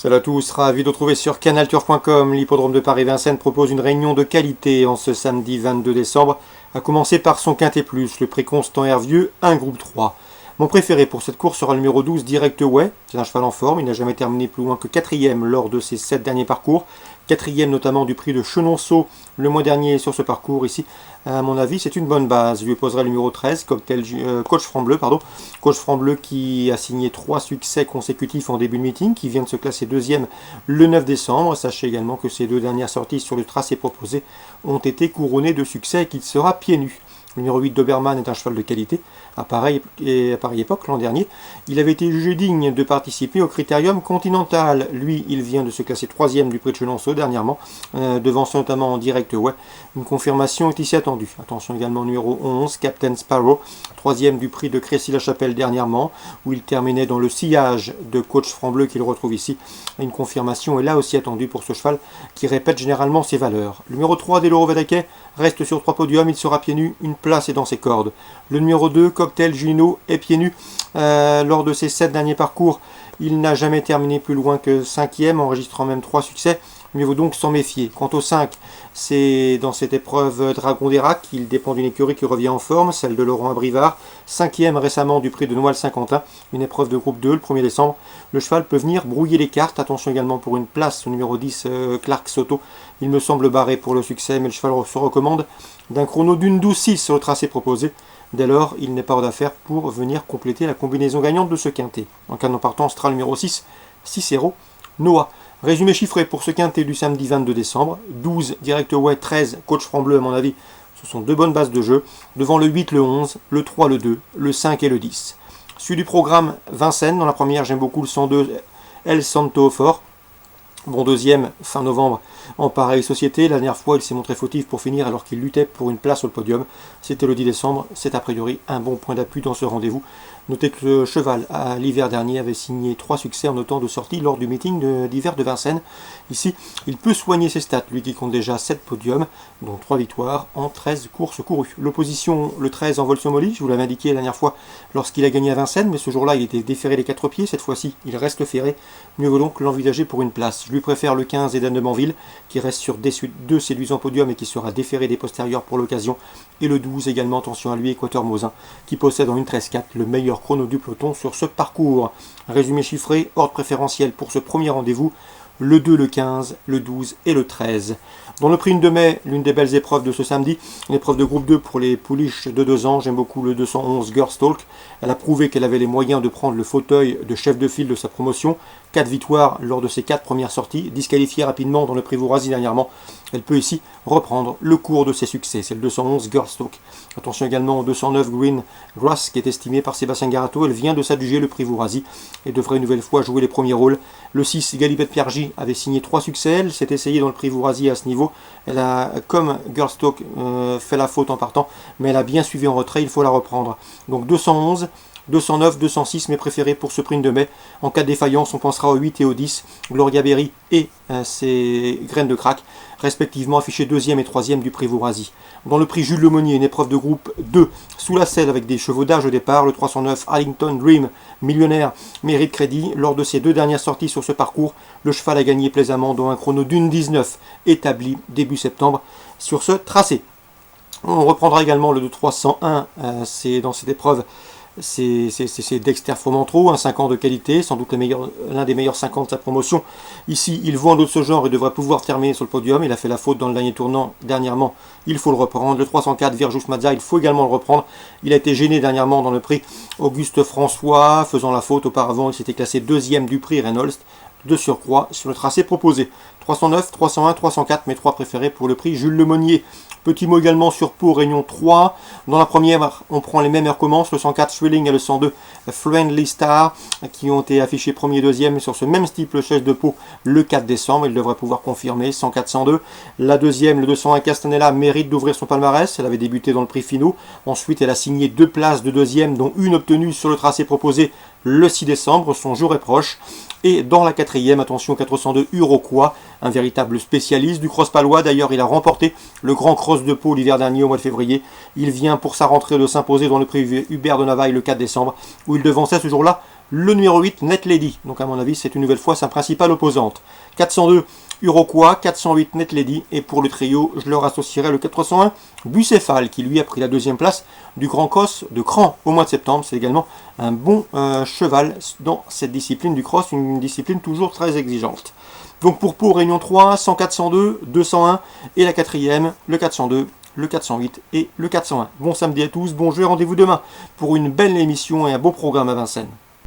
Salut à tous, ravi de retrouver sur canalturf.com. L'hippodrome de Paris-Vincennes propose une réunion de qualité en ce samedi 22 décembre, à commencer par son Quintet Plus, le prix Constant Hervieux, un groupe 3. Mon préféré pour cette course sera le numéro 12, Direct Way. C'est un cheval en forme, il n'a jamais terminé plus loin que 4e lors de ses 7 derniers parcours. 4e notamment du prix de Chenonceau le mois dernier sur ce parcours ici. À mon avis, c'est une bonne base. Je lui poserai le numéro 13, Coach Franc-Bleu, Coach Franc-Bleu qui a signé 3 succès consécutifs en début de meeting, qui vient de se classer 2e le 9 décembre. Sachez également que ses 2 dernières sorties sur le tracé proposé ont été couronnées de succès et qu'il sera pieds nus. Le numéro 8 Doberman est un cheval de qualité. À pareille époque, l'an dernier, il avait été jugé digne de participer au Critérium Continental. Lui, il vient de se classer 3e du prix de Chenonceau dernièrement, devançant notamment en Direct Way. Une confirmation est ici attendue. Attention également au numéro 11, Captain Sparrow, 3e du prix de Crécy-la-Chapelle dernièrement, où il terminait dans le sillage de Coach Franc-Bleu qu'il retrouve ici. Une confirmation est là aussi attendue pour ce cheval qui répète généralement ses valeurs. Le numéro 3, Deloro Vedeke, reste sur 3 podiums, il sera pieds nus, une place est dans ses cordes. Le numéro 2, Cocktail Gino, est pieds nus. Lors de ses 7 derniers parcours, il n'a jamais terminé plus loin que 5e, enregistrant même 3 succès. Mieux vaut donc s'en méfier. Quant au 5, c'est dans cette épreuve Dragon d'Irak, il dépend d'une écurie qui revient en forme, celle de Laurent Abrivard. 5e récemment du prix de Noailles-Saint-Quentin, une épreuve de groupe 2 le 1er décembre. Le cheval peut venir brouiller les cartes. Attention également pour une place au numéro 10, Clark Soto. Il me semble barré pour le succès, mais le cheval se recommande d'un chrono d'une 12-6 sur le tracé proposé. Dès lors, il n'est pas hors d'affaire pour venir compléter la combinaison gagnante de ce quintet. En cas d'empartant, sera le numéro 6, Cicero Noah. Résumé chiffré pour ce quintet du samedi 22 décembre. 12, Direct Way, 13, Coach Franc-Bleu, à mon avis, ce sont 2 bonnes bases de jeu. Devant le 8, le 11, le 3, le 2, le 5 et le 10. Celui du programme Vincennes, dans la première, j'aime beaucoup le 102, El Santo Fort. Bon deuxième, fin novembre, en pareille société. La dernière fois, il s'est montré fautif pour finir alors qu'il luttait pour une place sur le podium. C'était le 10 décembre. C'est a priori un bon point d'appui dans ce rendez-vous. Notez que le cheval, à l'hiver dernier, avait signé 3 succès en autant de sorties lors du meeting d'hiver de Vincennes. Ici, il peut soigner ses stats, lui qui compte déjà 7 podiums, dont 3 victoires en 13 courses courues. L'opposition, le 13 en Volsomoli, je vous l'avais indiqué la dernière fois lorsqu'il a gagné à Vincennes, mais ce jour-là, il était déféré les 4 pieds. Cette fois-ci, il reste ferré. Mieux vaut donc l'envisager pour une place. Je lui préfère le 15 Eden de Banville, qui reste sur 2 séduisants podiums et qui sera déféré des postérieurs pour l'occasion. Et le 12 également, attention à lui, Équateur Mosin, qui possède en une 13-4 le meilleur chrono du peloton sur ce parcours. Résumé chiffré, ordre préférentiel pour ce premier rendez-vous, le 2, le 15, le 12 et le 13. Dans le prix de mai, l'une des belles épreuves de ce samedi, une épreuve de groupe 2 pour les pouliches de 2 ans. J'aime beaucoup le 211 Girlstalk. Elle a prouvé qu'elle avait les moyens de prendre le fauteuil de chef de file de sa promotion. 4 victoires lors de ses 4 premières sorties, disqualifiée rapidement dans le prix Vourasi dernièrement. Elle peut ici reprendre le cours de ses succès. C'est le 211 Girlstalk. Attention également au 209 Green Grass qui est estimé par Sébastien Garato. Elle vient de s'adjuger le prix Vourasi et devrait une nouvelle fois jouer les premiers rôles. Le 6 Galipette Piergy avait signé 3 succès. Elle s'est essayée dans le prix Vourasi à ce niveau. Elle a, comme Girlstalk, fait la faute en partant, mais elle a bien suivi en retrait. Il faut la reprendre. Donc 211. 209, 206, mes préférés pour ce prix de mai. En cas de défaillance, on pensera au 8 et au 10. Gloria Berry et ses graines de crack, respectivement affichés 2e et 3e du prix Vourasi. Dans le prix Jules Lemonnier, une épreuve de groupe 2, sous la selle avec des chevaux d'âge au départ, le 309 Arlington Dream, millionnaire, mérite crédit. Lors de ses 2 dernières sorties sur ce parcours, le cheval a gagné plaisamment, dont un chrono d'une 19 établi début septembre sur ce tracé. On reprendra également le 301, c'est dans cette épreuve. C'est Dexter Fromentro, un 5 ans de qualité, sans doute l'un des meilleurs 5 ans de sa promotion. Ici, il vaut un lot de ce genre et devrait pouvoir terminer sur le podium. Il a fait la faute dans le dernier tournant dernièrement, il faut le reprendre. Le 304 Virjus Mazza, il faut également le reprendre. Il a été gêné dernièrement dans le prix Auguste François, faisant la faute auparavant. Il s'était classé 2e du prix Reynolds, de surcroît sur le tracé proposé. 309, 301, 304, mes 3 préférés pour le prix Jules Lemonnier. Petit mot également sur Pau, Réunion 3. Dans la première, on prend les mêmes heures commencent, le 104 Thrilling et le 102 Friendly Star, qui ont été affichés premier et deuxième sur ce même style chaise de Pau le 4 décembre. Il devrait pouvoir confirmer 104, 102. La deuxième, le 201 Castanella, mérite d'ouvrir son palmarès. Elle avait débuté dans le prix finaux. Ensuite, elle a signé 2 places de deuxième, dont une obtenue sur le tracé proposé le 6 décembre. Son jour est proche. Et dans la 4e, attention, 402 Uruquois, un véritable spécialiste du cross palois. D'ailleurs, il a remporté le grand cross de Pau l'hiver dernier au mois de février. Il vient pour sa rentrée de s'imposer dans le prix Hubert de Navaille le 4 décembre, où il devançait ce jour-là le numéro 8, Net Lady. Donc à mon avis, c'est une nouvelle fois sa principale opposante. 402, Uroquois, 408, Net Lady. Et pour le trio, je leur associerai le 401, Bucéphale, qui lui a pris la deuxième place du Grand Cross de Cran au mois de septembre. C'est également un bon cheval dans cette discipline du cross, une discipline toujours très exigeante. Donc pour Pau, Réunion 3, 104, 102, 201 et la quatrième, le 402, le 408 et le 401. Bon samedi à tous, bon jeu, rendez-vous demain pour une belle émission et un beau programme à Vincennes.